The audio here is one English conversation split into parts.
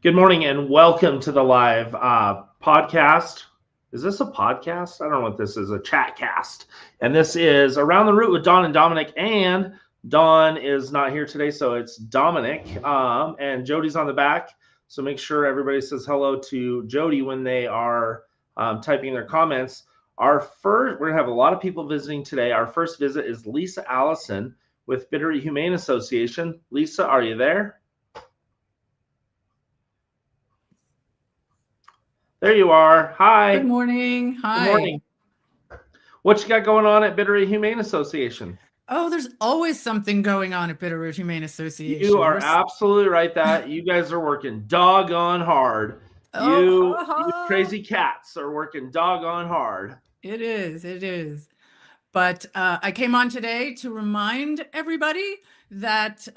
Good morning and welcome to the live podcast. Is this a podcast? I don't know what this is, a chat cast. And this is Around the Root with Dawn and Dominic. And Dawn is not here today, so it's Dominic. And Jody's on the back. So make sure everybody says hello to Jody when they are typing their comments. We're going to have a lot of people visiting today. Our first visit is Lisa Allison with Bitterroot Humane Association. Lisa, are you there? There you are. Hi. Good morning. Hi. Good morning. What you got going on at Bitterroot Humane Association? Oh, there's always something going on at Bitterroot Humane Association. You are absolutely right that you guys are working doggone hard. You crazy cats are working doggone hard. It is. But I came on today to remind everybody that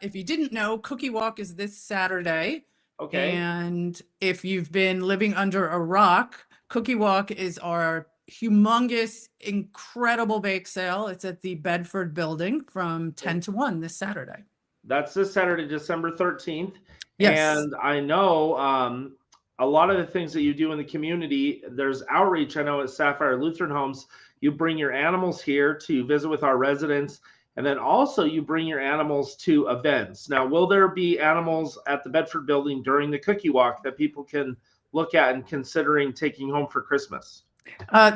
if you didn't know, Cookie Walk is this Saturday. Okay. And if you've been living under a rock, Cookie Walk is our humongous, incredible bake sale. It's at the Bedford building from 10 to 1 this Saturday. That's this Saturday, December 13th. Yes. And I know a lot of the things that you do in the community, there's outreach. I know at Sapphire Lutheran Homes, you bring your animals here to visit with our residents. And then also you bring your animals to events. Now, will there be animals at the Bedford building during the Cookie Walk that people can look at and considering taking home for Christmas?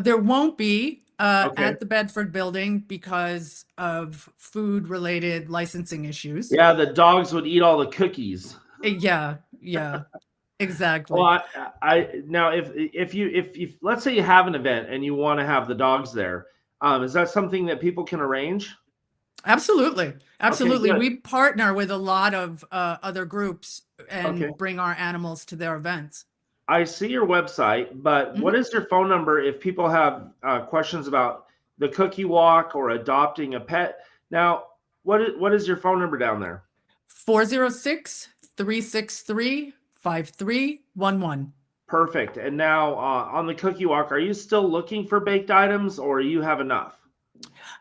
There won't be at the Bedford building because of food-related licensing issues. Yeah, the dogs would eat all the cookies. Yeah, exactly. Well, now if you let's say you have an event and you want to have the dogs there, is that something that people can arrange? Absolutely. Okay, we partner with a lot of other groups and bring our animals to their events. I see your website, but what is your phone number if people have questions about the Cookie Walk or adopting a pet? Now, what is your phone number down there? 406-363-5311. Perfect. And now on the Cookie Walk, are you still looking for baked items or you have enough?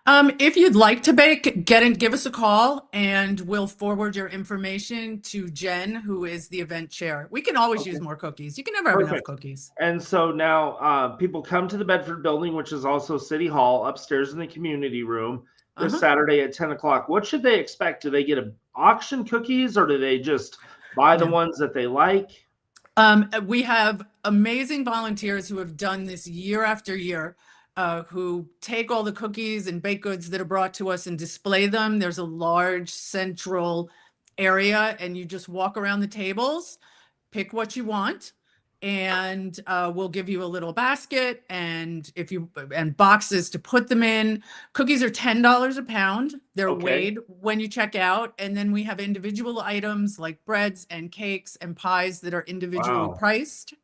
If you'd like to bake, give us a call and we'll forward your information to Jen, who is the event chair. We can always use more cookies. You can never have enough cookies. And so now people come to the Bedford building, which is also City Hall, upstairs in the community room this Saturday at 10 o'clock. What should they expect? Do they get auction cookies or do they just buy the ones that they like? We have amazing volunteers who have done this year after year. Who take all the cookies and baked goods that are brought to us and display them. There's a large central area and you just walk around the tables, pick what you want, and we'll give you a little basket and boxes to put them in. Cookies are $10 a pound. They're weighed when you check out. And then we have individual items like breads and cakes and pies that are individually priced.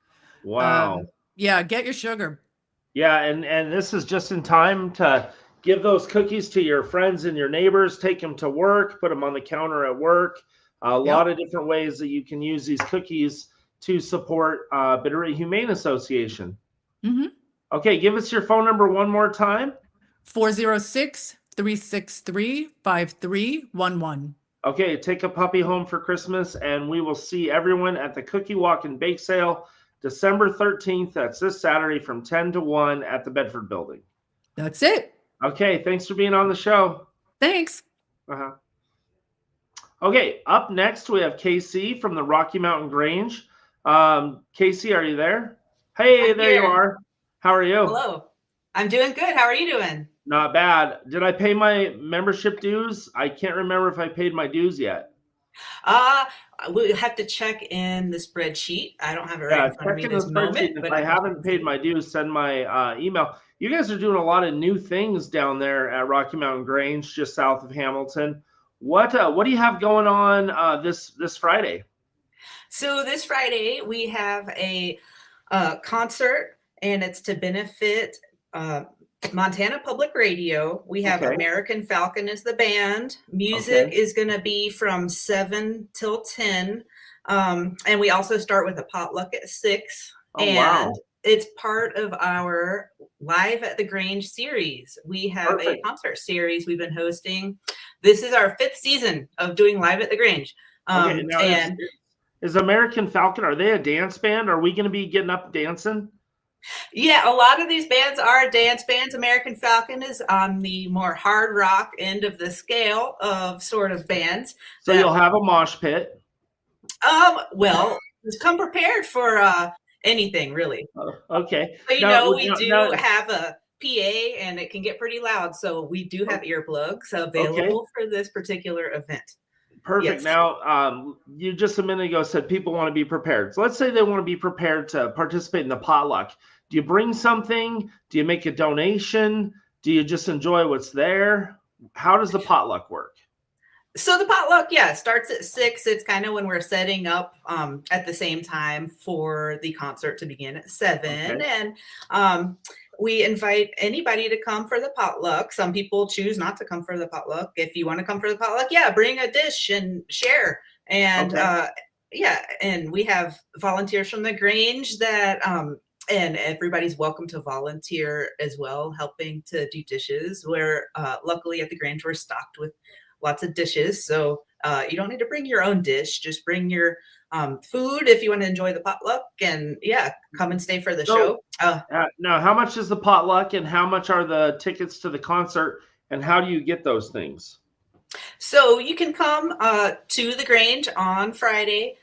Wow. Yeah, get your sugar. Yeah, and this is just in time to give those cookies to your friends and your neighbors, take them to work, put them on the counter at work. A lot of different ways that you can use these cookies to support Bitterroot Humane Association. Okay, give us your phone number one more time. 406-363-5311. Okay, take a puppy home for Christmas, and we will see everyone at the Cookie Walk and Bake Sale December 13th. That's this Saturday from 10 to 1 at the Bedford building. That's it. Okay, thanks for being on the show. Thanks. Okay, up next we have Casey from the Rocky Mountain Grange. Casey, are you there? Hey, there you are. How are you? Hello. I'm doing good. How are you doing? Not bad. Did I pay my membership dues? I can't remember if I paid my dues yet. We have to check in the spreadsheet. I don't have it right in front of me this moment. If I haven't paid my dues, send my email. You guys are doing a lot of new things down there at Rocky Mountain Grange, just south of Hamilton. What do you have going on this Friday? So this Friday we have a concert, and it's to benefit Montana Public Radio. We have American Falcon as the band. Music is going to be from 7 till 10. And we also start with a potluck at 6. Oh, wow. it's part of our Live at the Grange series. We have a concert series we've been hosting. This is our 5th season of doing Live at the Grange. Okay, now is American Falcon, are they a dance band? Are we going to be getting up dancing? Yeah, a lot of these bands are dance bands. American Falcon is on the more hard rock end of the scale of sort of bands. So you'll have a mosh pit. Well, just come prepared for anything, really. Okay. So, we do have a PA, and it can get pretty loud. So we do have earplugs available for this particular event. Perfect. Yes. Now, you just a minute ago said people want to be prepared. So let's say they want to be prepared to participate in the potluck. Do you bring something? Do you make a donation? Do you just enjoy what's there? How does the potluck work? So the potluck, starts at 6. It's kind of when we're setting up at the same time for the concert to begin at 7. Okay. And we invite anybody to come for the potluck. Some people choose not to come for the potluck. If you want to come for the potluck, bring a dish and share. And and we have volunteers from the Grange that and everybody's welcome to volunteer as well, helping to do dishes. Where luckily at the Grange we're stocked with lots of dishes, so you don't need to bring your own dish. Just bring your food if you want to enjoy the potluck, and come and stay for the show. Now, how much is the potluck, and how much are the tickets to the concert, and how do you get those things? So you can come to the Grange on Friday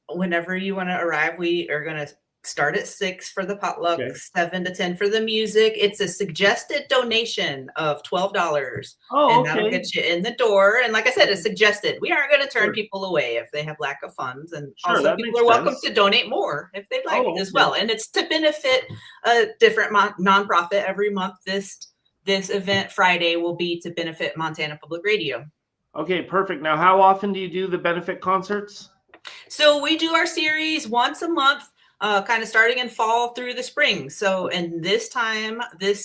whenever you want to arrive. We are going to start at 6 for the potluck, 7 to 10 for the music. It's a suggested donation of $12. And that'll get you in the door. And like I said, it's suggested. We aren't going to turn people away if they have lack of funds. And also people are welcome to donate more if they'd like as well. And it's to benefit a different nonprofit every month. This event Friday will be to benefit Montana Public Radio. Okay, perfect. Now, how often do you do the benefit concerts? So we do our series once a month. Kind of starting in fall through the spring. So, and this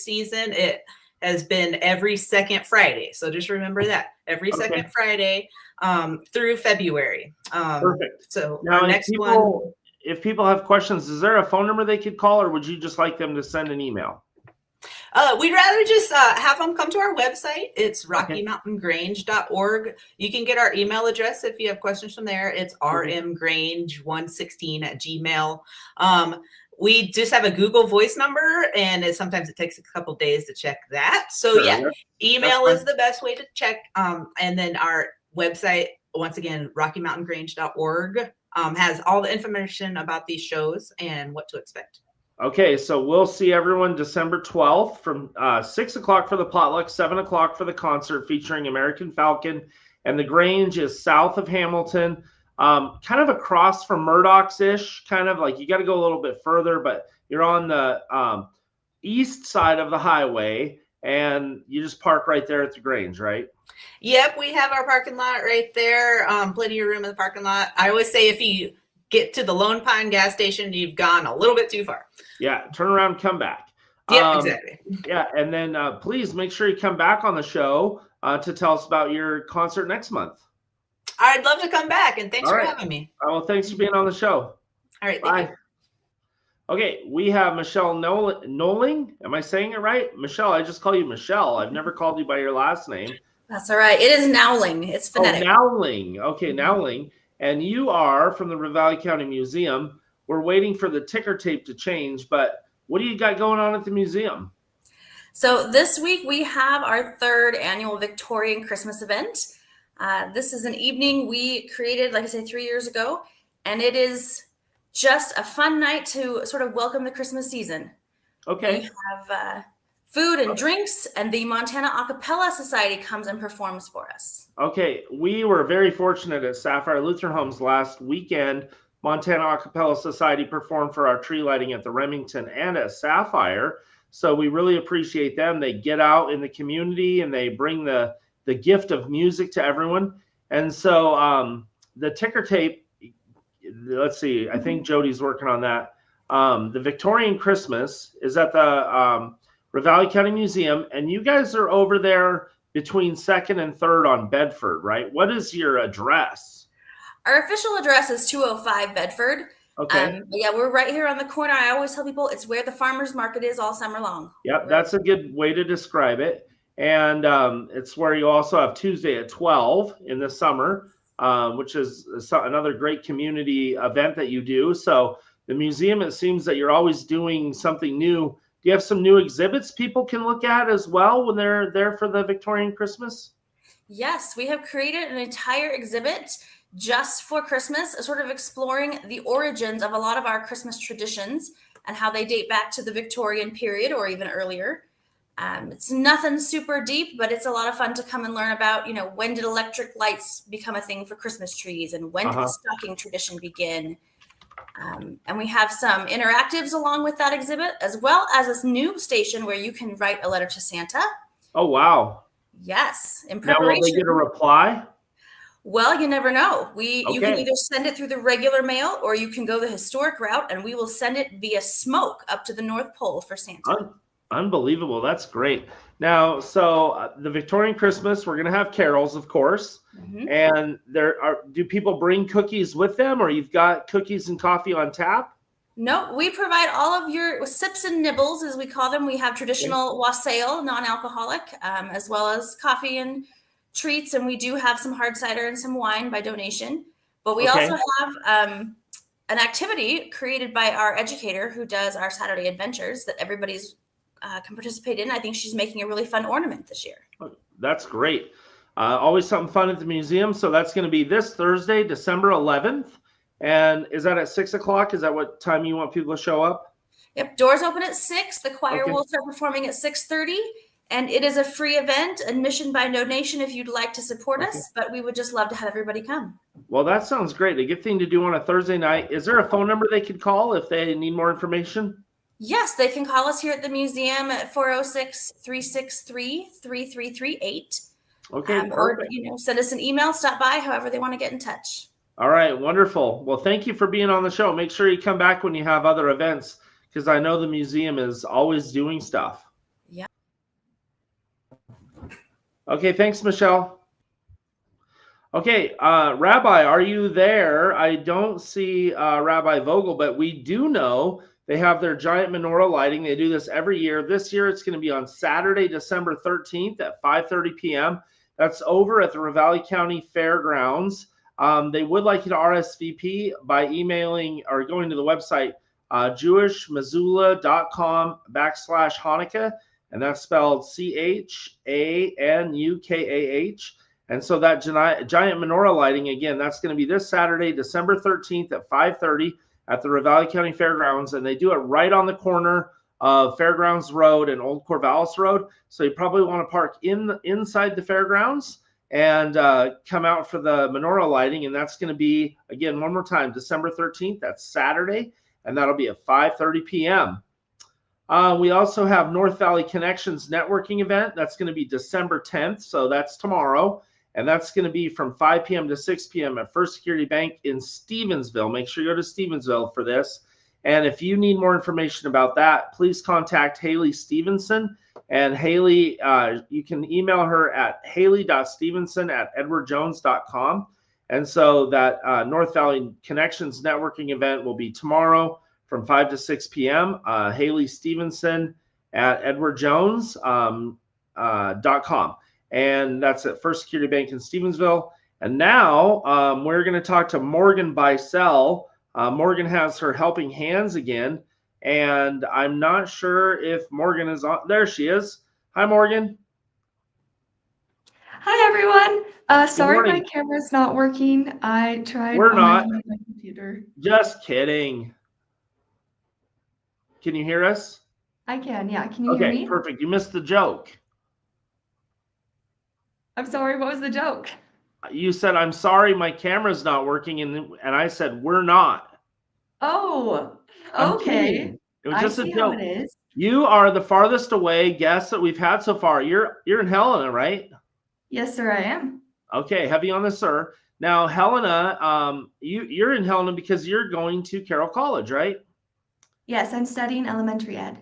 season, it has been every second Friday. So just remember that every second Friday through February. Perfect. So now, if people have questions, is there a phone number they could call, or would you just like them to send an email? We'd rather just have them come to our website. It's rockymountaingrange.org. You can get our email address if you have questions from there. It's rmgrange116@gmail. We just have a Google Voice number, and sometimes it takes a couple days to check that. So email is the best way to check. And then our website, once again, rockymountaingrange.org, has all the information about these shows and what to expect. Okay, so we'll see everyone December 12th from 6 o'clock for the potluck, 7 o'clock for the concert featuring American Falcon. And the Grange is south of Hamilton, kind of across from Murdoch's-ish, kind of like you got to go a little bit further, but you're on the east side of the highway, and you just park right there at the Grange, right? Yep, we have our parking lot right there, plenty of room in the parking lot. I always say if you get to the Lone Pine gas station, you've gone a little bit too far. Yeah, turn around, come back. Yeah, exactly. Yeah, and then please make sure you come back on the show to tell us about your concert next month. I'd love to come back, and thanks for having me. Well, thanks for being on the show. All right, bye. Okay, we have Michelle Noling. Am I saying it right? Michelle, I just call you Michelle. I've never called you by your last name. That's all right. It is Nowling. It's phonetic. Oh, Nowling. Okay, Nowling. And you are from the River Valley County Museum. We're waiting for the ticker tape to change, but what do you got going on at the museum? So this week we have our 3rd annual Victorian Christmas event. This is an evening we created, like I said, 3 years ago, and it is just a fun night to sort of welcome the Christmas season. Okay. We have food and drinks, and the Montana Acapella Society comes and performs for us. Okay, we were very fortunate at Sapphire Lutheran Homes last weekend. Montana Acapella Society performed for our tree lighting at the Remington and at Sapphire. So we really appreciate them. They get out in the community and they bring the gift of music to everyone. And so the ticker tape, let's see, I think Jody's working on that. The Victorian Christmas is at the River Valley County Museum, and you guys are over there between 2nd and 3rd on Bedford, right? What is your address? Our official address is 205 Bedford. Okay. But yeah, we're right here on the corner. I always tell people it's where the farmers market is all summer long. Yep, that's a good way to describe it. And it's where you also have Tuesday at 12 in the summer, which is another great community event that you do. So the museum, it seems that you're always doing something new. Do you have some new exhibits people can look at as well when they're there for the Victorian Christmas? Yes, we have created an entire exhibit just for Christmas, sort of exploring the origins of a lot of our Christmas traditions and how they date back to the Victorian period or even earlier. It's nothing super deep, but it's a lot of fun to come and learn about, when did electric lights become a thing for Christmas trees and when did the stocking tradition begin? And we have some interactives along with that exhibit, as well as this new station where you can write a letter to Santa. Oh, wow. Yes. In Now, preparation. will they get a reply? Well, you never know. You can either send it through the regular mail or you can go the historic route, and we will send it via smoke up to the North Pole for Santa. Unbelievable. That's great. Now, so the Victorian Christmas, we're going to have carols, of course. And do people bring cookies with them, or you've got cookies and coffee on tap? No, we provide all of your sips and nibbles, as we call them. We have traditional wassail, non-alcoholic, as well as coffee and treats. And we do have some hard cider and some wine by donation. But we also have an activity created by our educator who does our Saturday adventures that everybody's can participate in. I think she's making a really fun ornament this year. That's great. Always something fun at the museum. So that's going to be this Thursday, December 11th. And is that at 6 o'clock? Is that what time you want people to show up? Yep. Doors open at 6. The choir will start performing at 6:30. And it is a free event, admission by donation if you'd like to support us. But we would just love to have everybody come. Well, that sounds great. A good thing to do on a Thursday night. Is there a phone number they could call if they need more information? Yes, they can call us here at the museum at 406-363-3338. Okay, or send us an email, stop by, however they want to get in touch. All right, wonderful. Well, thank you for being on the show. Make sure you come back when you have other events, because I know the museum is always doing stuff. Yeah. Okay, thanks, Michelle. Okay, Rabbi, are you there? I don't see Rabbi Vogel, but we do know they have their giant menorah lighting. They do this every year. This year, it's going to be on Saturday, December 13th at 5:30 p.m. That's over at the Ravalli County Fairgrounds. They would like you to RSVP by emailing or going to the website jewishmissoula.com/Hanukkah, and that's spelled CHANUKAH. And so that giant menorah lighting, again, that's going to be this Saturday, December 13th at 5:30 at the Ravalli County Fairgrounds, and they do it right on the corner of Fairgrounds Road and Old Corvallis Road. So you probably want to park inside the fairgrounds and come out for the menorah lighting. And that's going to be, again, one more time, December 13th. That's Saturday, and that'll be at 5:30 p.m. We also have North Valley Connections networking event. That's going to be December 10th, so that's tomorrow. And that's going to be from 5 p.m. to 6 p.m. at First Security Bank in Stevensville. Make sure you go to Stevensville for this. And if you need more information about that, please contact Haley Stevenson. And Haley, you can email her at haley.stevenson@edwardjones.com. And so that North Valley Connections networking event will be tomorrow from 5 to 6 p.m. Haley Stevenson at edwardjones.com. And that's at First Security Bank in Stevensville. And now we're going to talk to Morgan Bicel. Morgan has her helping hands again, and I'm not sure if Morgan is on. There she is. Hi, Morgan. Hi, everyone. Sorry my camera's not working. I tried We're not. on my computer. Just kidding. Can you hear us? I can, yeah. Can you hear me? Okay, perfect. You missed the joke. I'm sorry, what was the joke? You said, I'm sorry, my camera's not working, and I said, we're not. Oh, okay. It was just a joke. How it is. You are the farthest away guest that we've had so far. You're in Helena, right? Yes, sir, I am. Okay, heavy on the sir. Now, Helena, you're in Helena because you're going to Carroll College, right? Yes, I'm studying elementary ed.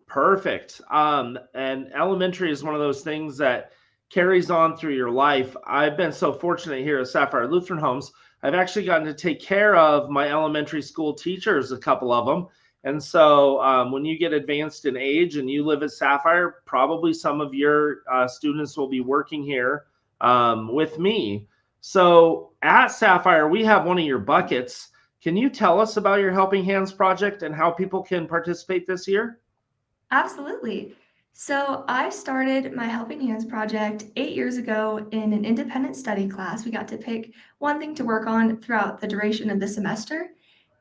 Perfect. And elementary is one of those things that carries on through your life. I've been so fortunate here at Sapphire Lutheran Homes. I've actually gotten to take care of my elementary school teachers, a couple of them. And so when you get advanced in age and you live at Sapphire, probably some of your students will be working here with me. So at Sapphire, we have one of your buckets. Can you tell us about your Helping Hands project and how people can participate this year? Absolutely. So I started my Helping Hands project 8 years ago in an independent study class. We got to pick one thing to work on throughout the duration of the semester.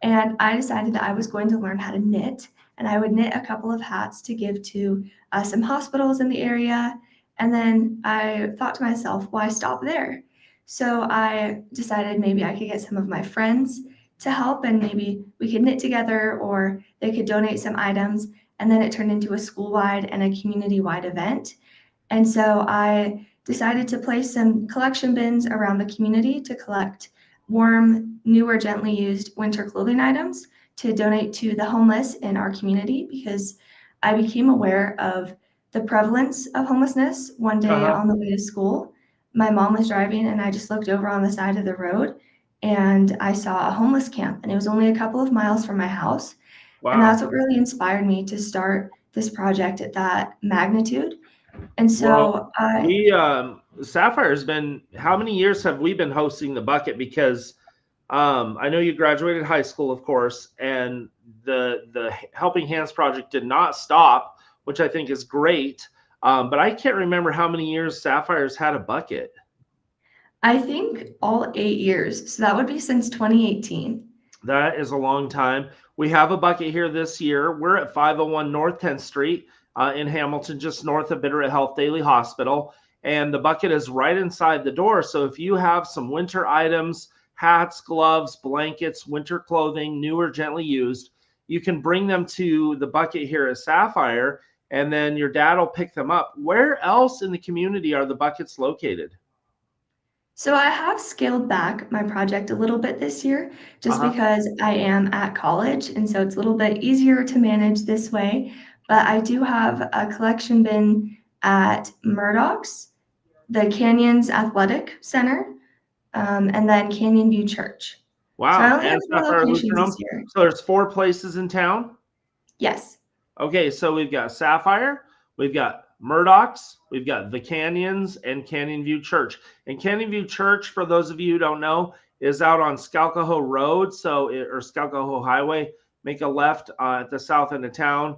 And I decided that I was going to learn how to knit. And I would knit a couple of hats to give to some hospitals in the area. And then I thought to myself, why stop there? So I decided maybe I could get some of my friends to help and maybe we could knit together or they could donate some items. And then it turned into a school-wide and a community-wide event. And so I decided to place some collection bins around the community to collect warm, new or gently used winter clothing items to donate to the homeless in our community because I became aware of the prevalence of homelessness one day on the way to school. My mom was driving and I just looked over on the side of the road and I saw a homeless camp and it was only a couple of miles from my house. Wow. And that's what really inspired me to start this project at that magnitude. And so Sapphire has been, how many years have we been hosting the bucket? Because I know you graduated high school, of course, and the Helping Hands project did not stop, which I think is great. But I can't remember how many years Sapphire's had a bucket. I think all 8 years. So that would be since 2018. That is a long time. We have a bucket here this year. We're at 501 North 10th Street in Hamilton, just north of Bitterroot Health Daily Hospital. And the bucket is right inside the door. So if you have some winter items, hats, gloves, blankets, winter clothing, new or gently used, you can bring them to the bucket here at Sapphire, and then your dad will pick them up. Where else in the community are the buckets located? So I have scaled back my project a little bit this year just because I am at college. And so it's a little bit easier to manage this way. But I do have a collection bin at Murdoch's, the Canyons Athletic Center, and then Canyon View Church. Wow. So I only have 4 locations this year. So there's 4 places in town? Yes. Okay, so we've got Sapphire, we've got Murdoch's, we've got the Canyons, and Canyon View Church. And Canyon View Church, for those of you who don't know, is out on Scalcahoe Road, or Scalcahoe Highway. Make a left at the south end of town,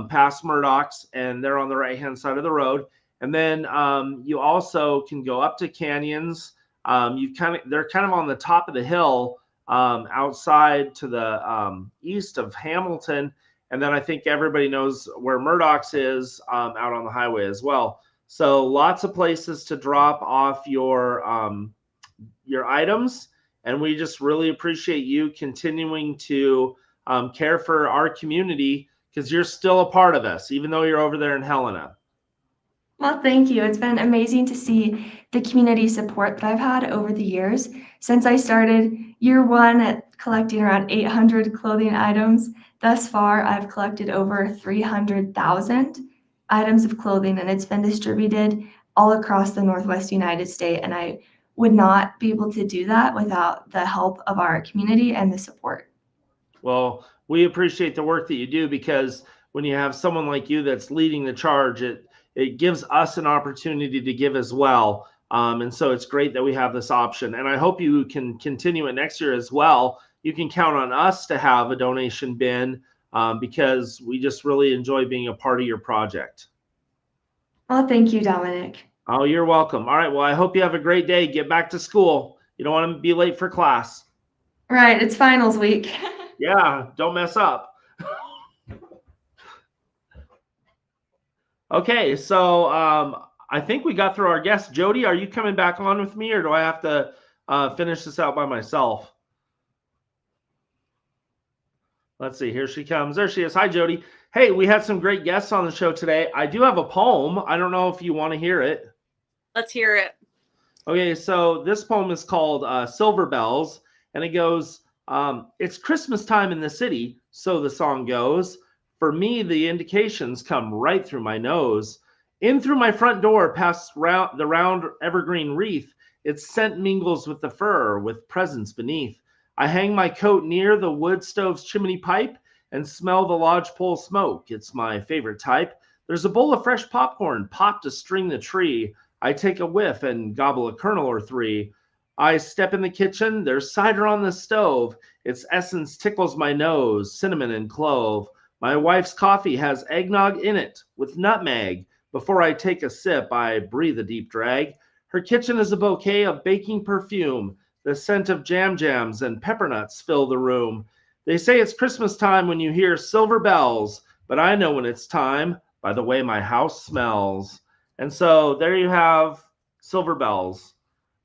past Murdoch's, and they're on the right-hand side of the road. And then you also can go up to Canyons. They're kind of on the top of the hill outside to the east of Hamilton. And then I think everybody knows where Murdoch's is out on the highway as well. So lots of places to drop off your items. And we just really appreciate you continuing to care for our community because you're still a part of us, even though you're over there in Helena. Well, thank you. It's been amazing to see the community support that I've had over the years. Since I started year 1 at collecting around 800 clothing items, thus far I've collected over 300,000 items of clothing, and it's been distributed all across the Northwest United States. And I would not be able to do that without the help of our community and the support. Well, we appreciate the work that you do because when you have someone like you that's leading the charge, it gives us an opportunity to give as well. And so it's great that we have this option. And I hope you can continue it next year as well. You can count on us to have a donation bin because we just really enjoy being a part of your project. Well, thank you, Dominic. Oh, you're welcome. All right. Well, I hope you have a great day. Get back to school. You don't want to be late for class. Right. It's finals week. Yeah. Don't mess up. Okay, so I think we got through our guests. Jody, are you coming back on with me, or do I have to finish this out by myself? Let's see. Here she comes. There she is. Hi, Jody. Hey, we had some great guests on the show today. I do have a poem. I don't know if you want to hear it. Let's hear it. Okay, so this poem is called Silver Bells, and it goes, it's Christmas time in the city, so the song goes. For me, the indications come right through my nose. In through my front door, past the round evergreen wreath, Its scent mingles with the fur, with presents beneath. I hang my coat near the wood stove's chimney pipe and smell the lodgepole smoke. It's my favorite type. There's a bowl of fresh popcorn popped to string the tree. I take a whiff and gobble a kernel or three. I step in the kitchen. There's cider on the stove. Its essence tickles my nose, cinnamon and clove. My wife's coffee has eggnog in it with nutmeg. Before I take a sip, I breathe a deep drag. Her kitchen is a bouquet of baking perfume. The scent of jam jams and peppernuts fill the room. They say it's Christmas time when you hear silver bells, but I know when it's time by the way my house smells. And so there you have Silver Bells.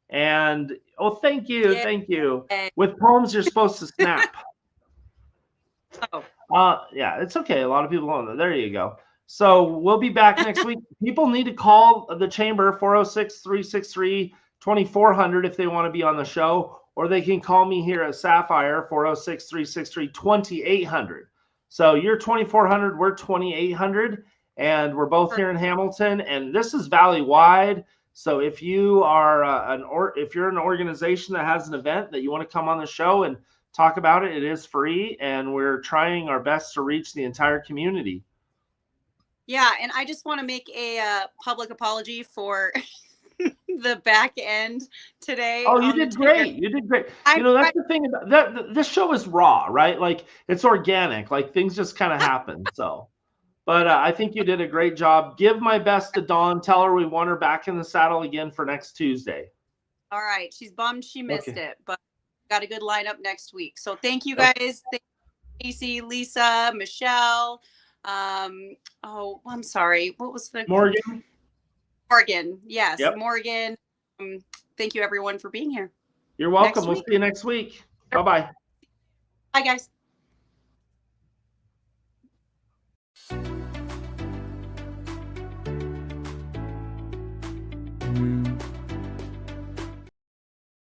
And oh, thank you, Yeah. thank you. With poems, you're supposed to snap. Yeah, it's okay. A lot of people don't know. There you go. So we'll be back next week. People need to call the chamber 406-363-2400 if they want to be on the show, or they can call me here at Sapphire 406-363-2800. So you're 2400, we're 2800, and we're both here in Hamilton, and this is valley-wide. So if you are if you're an organization that has an event that you want to come on the show and talk about it, it is free, and we're trying our best to reach the entire community. Yeah, and I just want to make a public apology for the back end today. Oh, you did great. You did great. You know, that's the thing about that. This show is raw, right? Like, it's organic. Like, things just kind of happen. So, but I think you did a great job. Give my best to Dawn. Tell her we want her back in the saddle again for next Tuesday. All right. She's bummed she missed it, but got a good lineup next week. So thank you guys. Thank you, Casey, Lisa, Michelle. Oh, I'm sorry. What was the Morgan? Morgan. Yes. Yep. Morgan. Thank you everyone for being here. You're welcome. We'll see you next week. Bye-bye. Bye guys.